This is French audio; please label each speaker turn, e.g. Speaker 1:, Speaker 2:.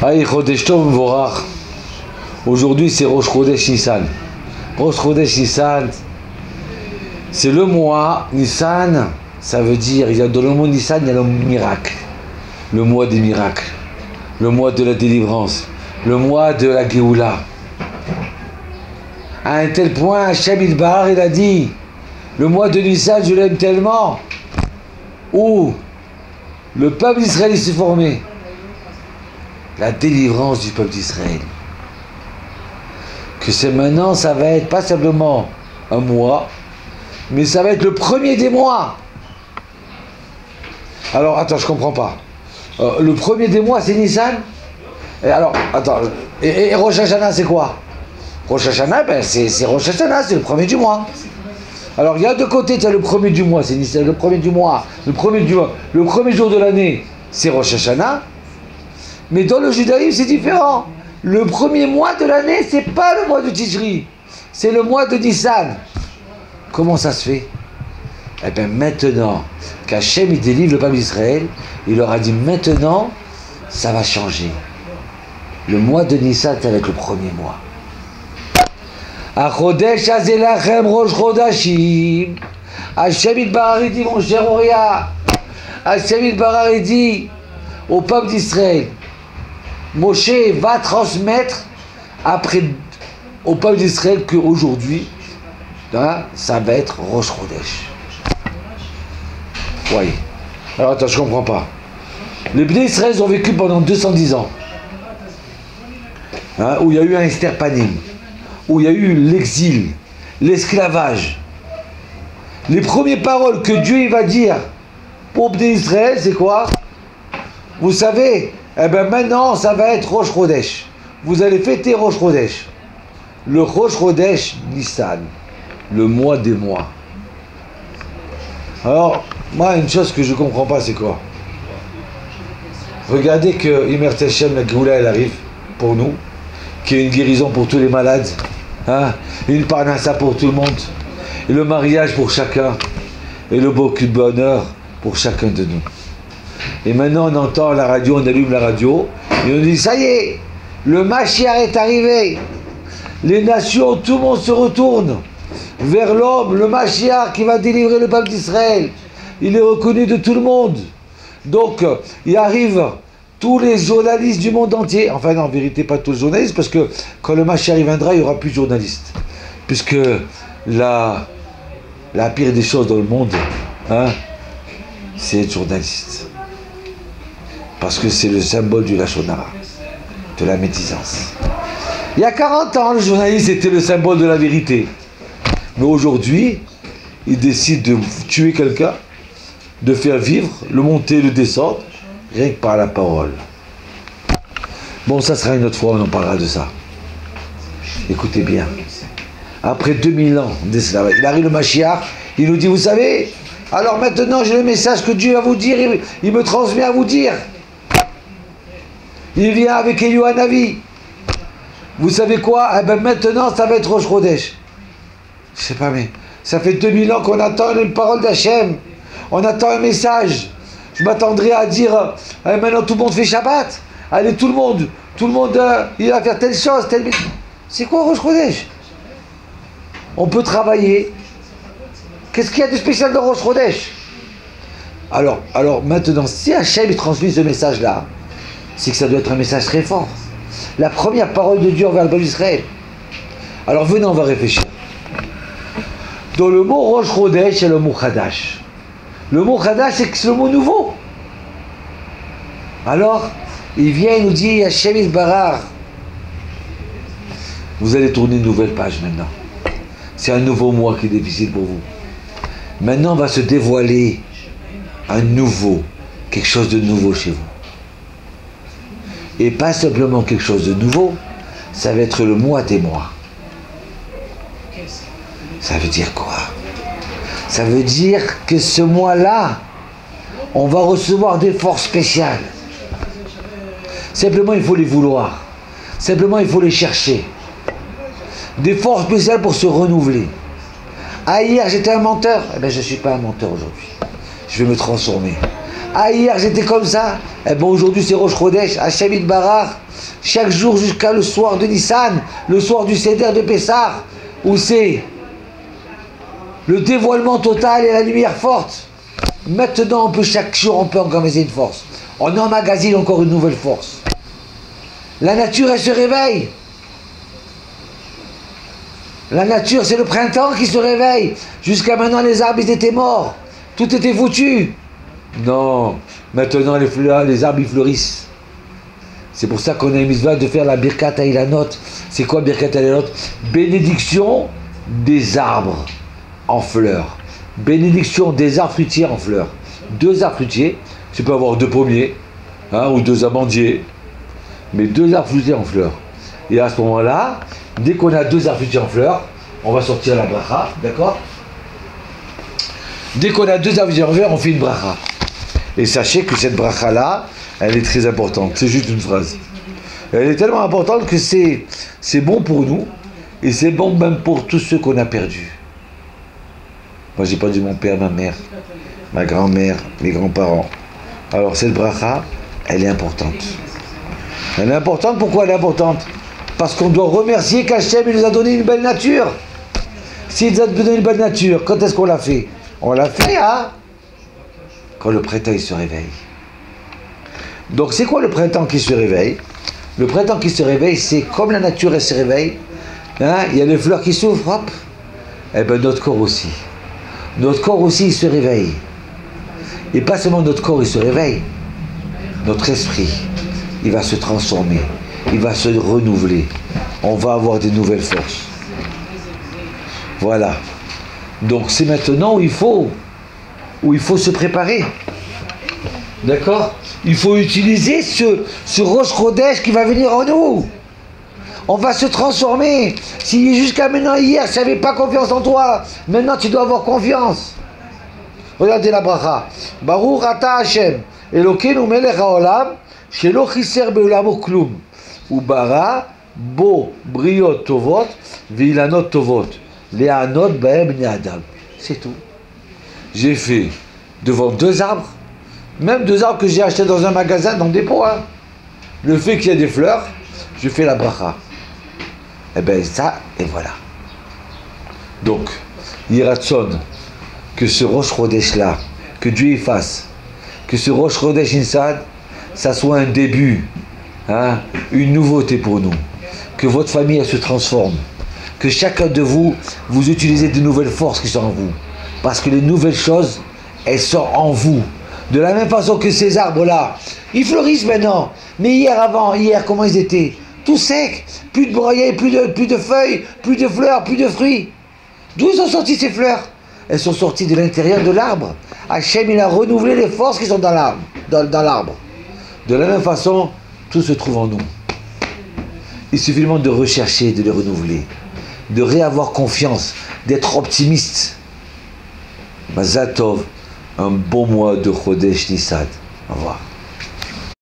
Speaker 1: Aïe, Chodesh Tov Mevorach. Aujourd'hui, c'est Rosh Chodesh Nissan. Rosh Chodesh Nissan, c'est le mois. Nissan, ça veut dire, dans le mot Nissan, il y a le miracle. Le mois des miracles. Le mois de la délivrance. Le mois de la Géoula. À un tel point, Hachem Yitbarach, il a dit, le mois de Nissan, je l'aime tellement, où le peuple d'Israël s'est formé. La délivrance du peuple d'Israël. Que c'est maintenant, ça va être pas simplement un mois, mais ça va être le premier des mois. Alors, attends, je comprends pas. Le premier des mois, c'est Nissan. Et alors, attends, et Rosh Hashanah, c'est quoi? Rosh Hashanah, ben c'est Rosh Hashanah, c'est le premier du mois. Alors, il y a deux côtés, tu as le premier du mois, c'est Nissan, le premier du mois, le premier jour de l'année, c'est Rosh Hashanah. Mais dans le judaïsme, c'est différent. Le premier mois de l'année, c'est pas le mois de Tishri, c'est le mois de Nissan. Comment ça se fait? Eh bien, maintenant qu'Hachem il délivre le peuple d'Israël, il leur a dit maintenant, ça va changer. Le mois de Nissan, ça va être le premier mois. Achodesh azelachem rosh chodashim. Hachem Yitbarach dit, mon cher Oria, Hachem Yitbarach dit au peuple d'Israël, Moshe va transmettre après au peuple d'Israël qu'aujourd'hui, ça va être Rosh Chodesh. Voyez. Alors attends, je comprends pas. Les Bnei Israël ont vécu pendant 210 ans, où il y a eu un Esther Panim, où il y a eu l'exil, l'esclavage. Les premières paroles que Dieu il va dire pour Bnei Israël, c'est quoi? Vous savez, eh bien maintenant, ça va être Rosh Chodesh. Vous allez fêter Rosh Chodesh. Le Rosh Chodesh Nissan, le mois des mois. Alors, moi, une chose que je ne comprends pas, c'est quoi? Regardez que Imer Teshem, la Géoula, elle arrive pour nous, qu'il y ait une guérison pour tous les malades, une parnassa pour tout le monde, et le mariage pour chacun, et le beaucoup de bonheur pour chacun de nous. Et maintenant on entend la radio, on allume la radio, et on dit ça y est, le Mashiach est arrivé. Les nations, tout le monde se retourne vers l'homme, le Mashiach qui va délivrer le peuple d'Israël. Il est reconnu de tout le monde. Donc il arrive tous les journalistes du monde entier. Enfin non, en vérité pas tous les journalistes, parce que quand le Mashiach viendra, il n'y aura plus de journalistes. Puisque la pire des choses dans le monde, c'est être journaliste. Parce que c'est le symbole du Lachon Hara, de la médisance. Il y a 40 ans, le journaliste était le symbole de la vérité. Mais aujourd'hui, il décide de tuer quelqu'un, de faire vivre, le monter, le descendre, rien que par la parole. Bon, ça sera une autre fois, on en parlera de ça. Écoutez bien. Après 2000 ans d'esclavage, il arrive le Mashiach, il nous dit, vous savez, alors maintenant j'ai le message que Dieu va vous dire, il me transmet à vous dire. Il vient avec Eliyahu Hanavi. Vous savez quoi? Eh ben maintenant, ça va être Rosh Chodesh. Je sais pas, mais ça fait 2000 ans qu'on attend une parole d'Hachem. On attend un message. Je m'attendrais à dire, maintenant tout le monde fait Shabbat. Allez, tout le monde, il va faire telle chose, telle... C'est quoi Rosh Chodesh? On peut travailler. Qu'est-ce qu'il y a de spécial dans Rosh Chodesh? Alors maintenant, si Hachem transmet ce message-là, c'est que ça doit être un message très fort. La première parole de Dieu envers le peuple d'Israël. Alors venez, on va réfléchir. Dans le mot Rosh Chodesh, il y a le mot Chadash. Le mot Chadash, c'est le mot nouveau. Alors, il vient et nous dit, Hachem Yitbarach, vous allez tourner une nouvelle page maintenant. C'est un nouveau mois qui est difficile pour vous. Maintenant, va se dévoiler quelque chose de nouveau chez vous. Et pas simplement quelque chose de nouveau, ça va être le mois des mois. Ça veut dire quoi? Ça veut dire que ce mois-là, on va recevoir des forces spéciales. Simplement, il faut les vouloir. Simplement, il faut les chercher. Des forces spéciales pour se renouveler. Ah, hier, j'étais un menteur. Eh bien, je ne suis pas un menteur aujourd'hui. Je vais me transformer. Ah, hier j'étais comme ça. Eh ben aujourd'hui c'est Rosh Chodesh, Hashem Yitbarach. Chaque jour jusqu'à le soir de Nissan, le soir du Seder de Pessah, où c'est le dévoilement total et la lumière forte. Maintenant, chaque jour, on peut organiser une force. On emmagasine encore une nouvelle force. La nature, elle se réveille. La nature, c'est le printemps qui se réveille. Jusqu'à maintenant, les arbres, ils étaient morts. Tout était foutu. Non, maintenant, les arbres, ils fleurissent. C'est pour ça qu'on a une mitzvah de faire la Birkat Hailanot. C'est quoi Birkat Hailanot? Bénédiction des arbres en fleurs. Bénédiction des arbres fruitiers en fleurs. 2 arbres fruitiers, tu peux avoir 2 pommiers, hein, ou 2 amandiers, mais 2 arbres fruitiers en fleurs. Et à ce moment-là, dès qu'on a 2 arbres fruitiers en fleurs, on va sortir la bracha, d'accord? Dès qu'on a 2 arbres fruitiers en fleurs, on fait une bracha. Et sachez que cette bracha-là, elle est très importante. C'est juste une phrase. Elle est tellement importante que c'est bon pour nous, et c'est bon même pour tous ceux qu'on a perdus. Moi, j'ai perdu mon père, ma mère, ma grand-mère, mes grands-parents. Alors, cette bracha, elle est importante. Elle est importante, pourquoi elle est importante? Parce qu'on doit remercier qu'Hachem nous a donné une belle nature. S'il nous a donné une belle nature, quand est-ce qu'on l'a fait? On l'a fait, hein? Quand le printemps, il se réveille. Donc, c'est quoi le printemps qui se réveille? Le printemps qui se réveille, c'est comme la nature, elle se réveille. Hein? Il y a les fleurs qui s'ouvrent, hop. Eh bien, notre corps aussi. Notre corps aussi, il se réveille. Et pas seulement notre corps, il se réveille. Notre esprit, il va se transformer. Il va se renouveler. On va avoir des nouvelles forces. Voilà. Donc c'est maintenant où il faut se préparer. D'accord? Il faut utiliser ce Rosh Chodesh qui va venir en nous. On va se transformer. Si jusqu'à maintenant, hier, tu n'avais pas confiance en toi, maintenant tu dois avoir confiance. Regardez la bracha. Baruch ata Hashem, Elokeinu melech haolam, shelo chiser beolamo klum. Ubara bo briot tovot, v'ilanot tovot. Le'anot bahem bnei adam. C'est tout. J'ai fait devant 2 arbres, même 2 arbres que j'ai achetés dans un magasin, dans des pots. Hein. Le fait qu'il y ait des fleurs, je fais la bracha. Eh bien ça, et voilà. Donc, Yiratson, que ce Rosh Chodesh là, que Dieu y fasse, que ce Rosh Chodesh Insad, ça soit un début, hein, une nouveauté pour nous. Que votre famille elle se transforme. Que chacun de vous, vous utilisez de nouvelles forces qui sont en vous. Parce que les nouvelles choses, elles sont en vous. De la même façon que ces arbres-là, ils fleurissent maintenant. Mais hier, comment ils étaient? Tout secs, plus de broyés, plus de feuilles, plus de fleurs, plus de fruits. D'où sont sorties ces fleurs? Elles sont sorties de l'intérieur de l'arbre. Hachem, il a renouvelé les forces qui sont dans l'arbre. De la même façon, tout se trouve en nous. Il suffit seulement de rechercher, de les renouveler, de réavoir confiance, d'être optimiste. Mazal Tov, un bon mois de Chodesh Nissan. Au revoir.